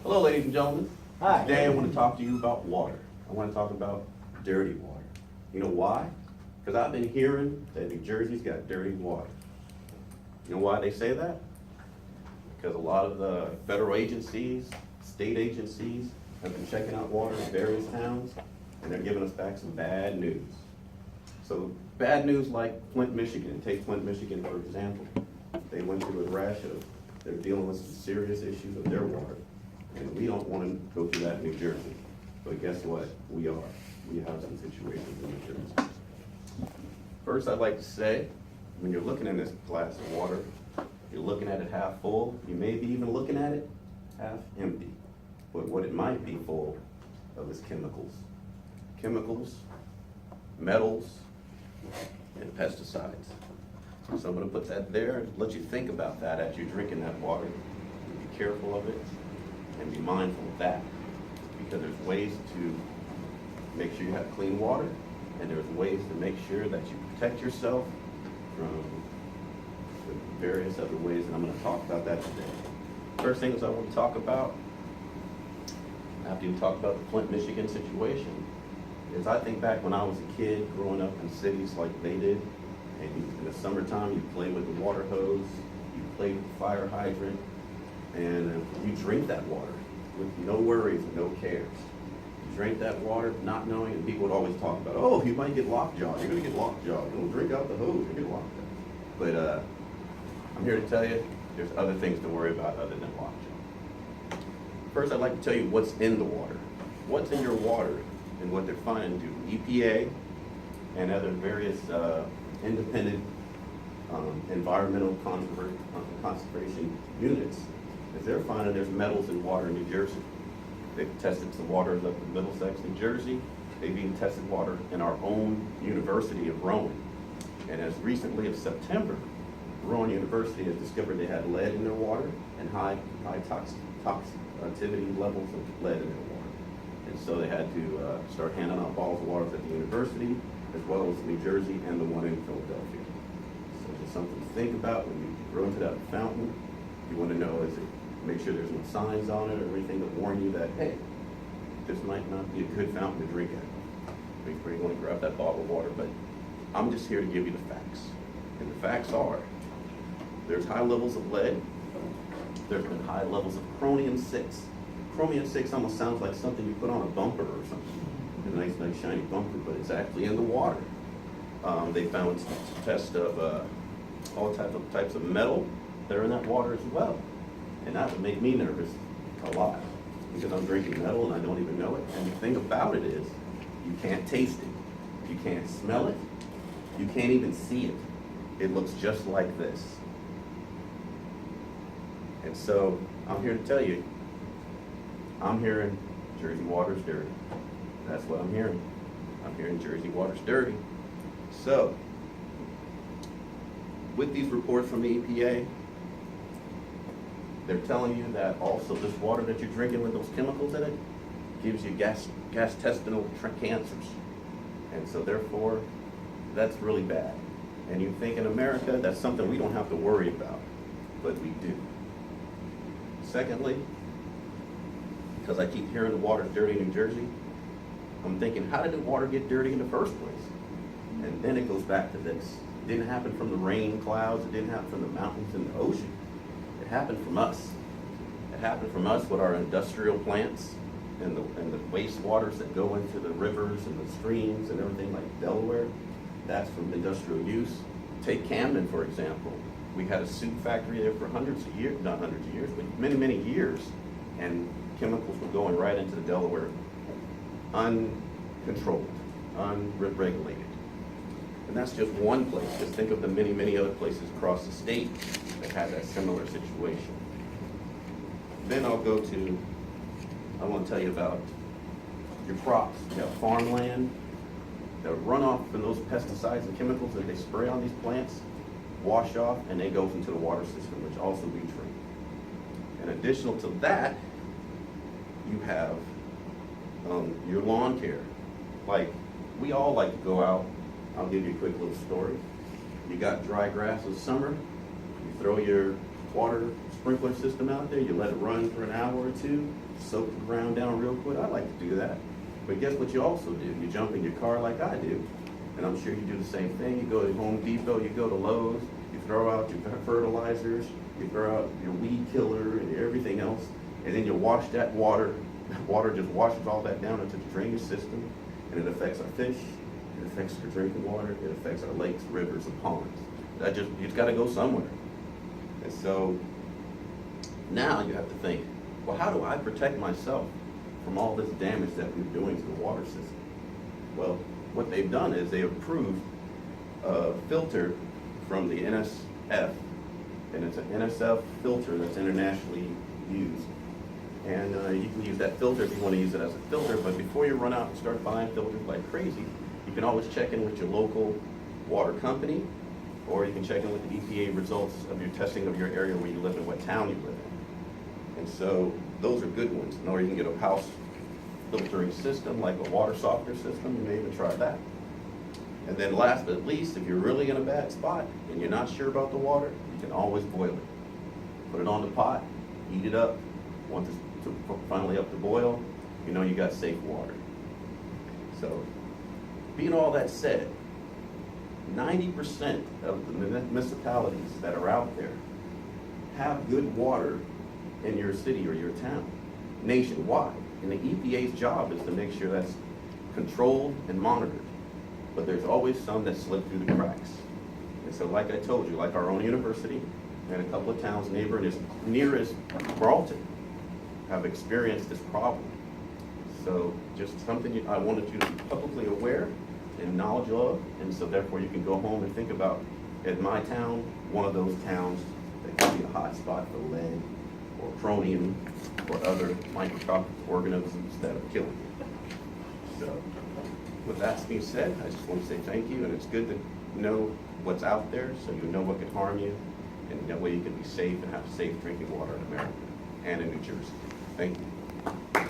Hello, ladies and gentlemen. Hi. Today I want to talk to you about water. I want to talk about dirty water. You know why? Because I've been hearing that New Jersey's got dirty water. You know why they say that? Because a lot of the federal agencies, state agencies, have been checking out water in various towns, and they're giving us back some bad news. So bad news like Flint, Michigan. Take Flint, Michigan, for example. They went through a rash of, they're dealing with some serious issues of their water. And we don't want to go through that in New Jersey. But guess what? We are. We have some situations in New Jersey. First, I'd like to say, when you're looking in this glass of water, you're looking at it half full. You may be even looking at it half empty. But what it might be full of is chemicals. Chemicals, metals, and pesticides. So I'm going to put that there and let you think about that as you're drinking that water. Be careful of it and be mindful of that, because there's ways to make sure you have clean water, and there's ways to make sure that you protect yourself from the various other ways, and I'm going to talk about that today. First things I want to talk about, after you talk about the Flint, Michigan situation, is I think back when I was a kid growing up in cities like they did, and in the summertime you play with the water hose, you play with the fire hydrant, and you drink that water with no worries and no cares. You drink that water not knowing, and people would always talk about, oh, you might get lockjaw, you're gonna get lockjaw, don't drink out the hose, you're gonna lockjaw. But I'm here to tell you, there's other things to worry about other than lockjaw. First, I'd like to tell you what's in the water. What's in your water and what they're finding to EPA and other various independent environmental conservation units, is they're finding there's metals in water in New Jersey. They've tested some waters up in Middlesex, New Jersey. They've even tested water in our own University of Rowan. And as recently as September, Rowan University has discovered they had lead in their water and high toxicity levels of lead in their water. And so they had to start handing out bottles of water at the university, as well as New Jersey and the one in Philadelphia. So just something to think about when you go into that fountain. You want to know, make sure there's no signs on it or anything to warn you that, hey, this might not be a good fountain to drink at. Before you want to grab that bottle of water, but I'm just here to give you the facts. And the facts are, there's high levels of lead, there's been high levels of chromium-6. Chromium-6 almost sounds like something you put on a bumper or something. A nice shiny bumper, but it's actually in the water. They found tests of all types of metal that are in that water as well. And that would make me nervous a lot, because I'm drinking metal and I don't even know it. And the thing about it is, you can't taste it, you can't smell it, you can't even see it. It looks just like this. And so, I'm here to tell you, I'm hearing Jersey water's dirty. That's what I'm hearing. I'm hearing Jersey water's dirty. So, with these reports from the EPA, they're telling you that also this water that you're drinking with those chemicals in it gives you gastrointestinal cancers. And so therefore, that's really bad. And you think in America, that's something we don't have to worry about, but we do. Secondly, because I keep hearing the water's dirty in New Jersey, I'm thinking, how did the water get dirty in the first place? And then it goes back to this. It didn't happen from the rain clouds, it didn't happen from the mountains and the ocean. It happened from us. It happened from us with our industrial plants and the wastewaters that go into the rivers and the streams and everything like Delaware. That's from industrial use. Take Camden, for example. We had a suit factory there for hundreds of years, not hundreds of years, but many years. And chemicals were going right into the Delaware, uncontrolled, unregulated. And that's just one place. Just think of the many other places across the state that had that similar situation. Then I want to tell you about your crops. You have farmland, the runoff from those pesticides and chemicals that they spray on these plants wash off, and they go into the water system, which also we drink. And additional to that, you have your lawn care. Like, we all like to go out. I'll give you a quick little story. You got dry grass in summer, you throw your water sprinkler system out there, you let it run for an hour or two, soak the ground down real quick. I like to do that. But guess what you also do? You jump in your car like I do, and I'm sure you do the same thing. You go to Home Depot, you go to Lowe's, you throw out your fertilizers, you throw out your weed killer and everything else, and then you wash that water. That water just washes all that down into the drainage system, and it affects our fish, it affects our drinking water, it affects our lakes, rivers, and ponds. It's got to go somewhere. And so now you have to think, well, how do I protect myself from all this damage that we're doing to the water system? Well, what they've done is they approved a filter from the NSF, and it's an NSF filter that's internationally used. And you can use that filter if you want to use it as a filter, but before you run out and start buying filters like crazy, you can always check in with your local water company, or you can check in with the EPA results of your testing of your area where you live and what town you live in. And so those are good ones. Or you can get a house filtering system like a water softener system. You may even try that. And then last but not least, if you're really in a bad spot and you're not sure about the water, you can always boil it. Put it on the pot, heat it up. Once it's finally up to boil, you know you got safe water. So, being all that said, 90% of the municipalities that are out there have good water in your city or your town, nationwide. And the EPA's job is to make sure that's controlled and monitored. But there's always some that slip through the cracks. And so like I told you, like our own university and a couple of towns neighboring as near as Brawlton have experienced this problem. So just something I wanted you to be publicly aware and knowledge of, and so therefore you can go home and think about, in my town, one of those towns that could be a hot spot for lead or chromium or other microscopic organisms that are killing you. So with that being said, I just want to say thank you, and it's good to know what's out there so you know what can harm you, and that way you can be safe and have safe drinking water in America and in New Jersey. Thank you.